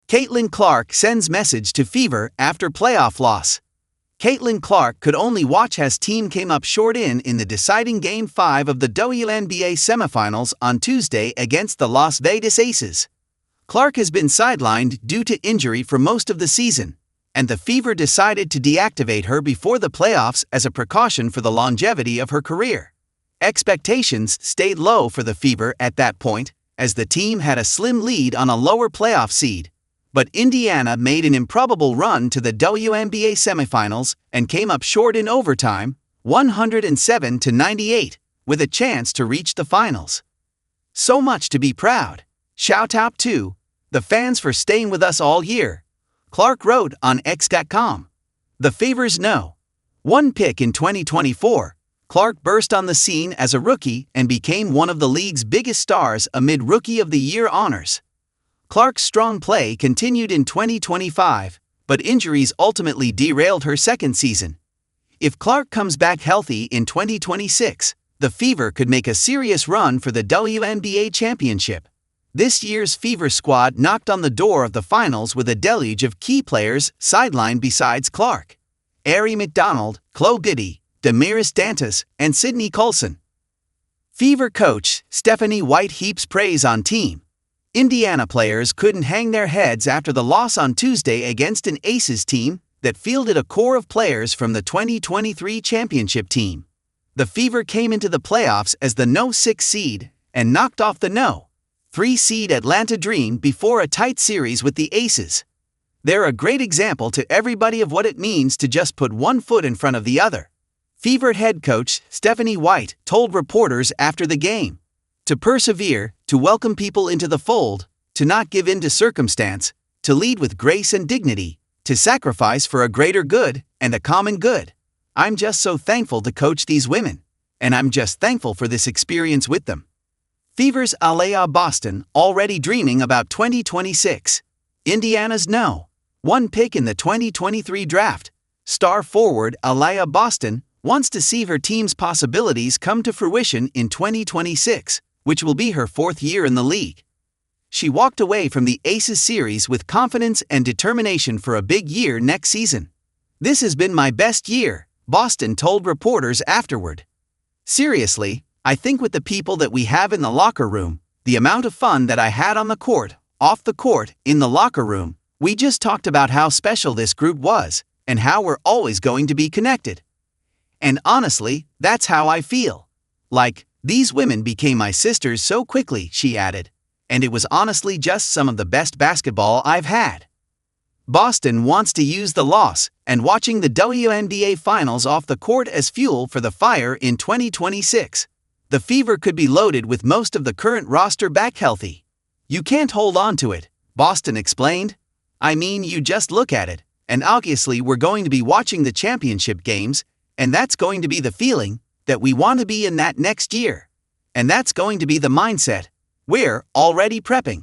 Caitlin Clark sends message to Fever after playoff loss. Caitlin Clark could only watch as team came up short in the deciding Game 5 of the WNBA semifinals on Tuesday against the Las Vegas Aces. Clark has been sidelined due to injury for most of the season, and the Fever decided to deactivate her before the playoffs as a precaution for the longevity of her career. Expectations stayed low for the Fever at that point, as the team had a slim lead on a lower playoff seed. But Indiana made an improbable run to the WNBA semifinals and came up short in overtime, 107-98, with a chance to reach the finals. So much to be proud. Shout out to the fans for staying with us all year, Clark wrote on X.com. The Fever's #1 pick in 2024, Clark burst on the scene as a rookie and became one of the league's biggest stars amid Rookie of the Year honors. Clark's strong play continued in 2025, but injuries ultimately derailed her second season. If Clark comes back healthy in 2026, the Fever could make a serious run for the WNBA championship. This year's Fever squad knocked on the door of the finals with a deluge of key players sidelined besides Clark: Aari McDonald, Chloe Goody, Damaris Dantas, and Sydney Colson. Fever coach Stephanie White heaps praise on team. Indiana players couldn't hang their heads after the loss on Tuesday against an Aces team that fielded a core of players from the 2023 championship team. The Fever came into the playoffs as the #6 seed and knocked off the #3 seed Atlanta Dream before a tight series with the Aces. They're a great example to everybody of what it means to just put one foot in front of the other, Fever head coach Stephanie White told reporters after the game. To persevere, to welcome people into the fold, to not give in to circumstance, to lead with grace and dignity, to sacrifice for a greater good and a common good. I'm just so thankful to coach these women, and I'm just thankful for this experience with them. Fever's Aliyah Boston already dreaming about 2026. Indiana's #1 pick in the 2023 draft, star forward Aliyah Boston wants to see her team's possibilities come to fruition in 2026, which will be her 4th year in the league. She walked away from the Aces series with confidence and determination for a big year next season. "This has been my best year," Boston told reporters afterward. "Seriously, I think with the people that we have in the locker room, the amount of fun that I had on the court, off the court, in the locker room, we just talked about how special this group was and how we're always going to be connected. And honestly, that's how I feel. Like, these women became my sisters so quickly," she added, "and it was honestly just some of the best basketball I've had." Boston wants to use the loss and watching the WNBA finals off the court as fuel for the fire in 2026. The Fever could be loaded with most of the current roster back healthy. "You can't hold on to it," Boston explained. "I mean, you just look at it, and obviously we're going to be watching the championship games, and that's going to be the feeling that we want to be in that next year. And that's going to be the mindset. We're already prepping."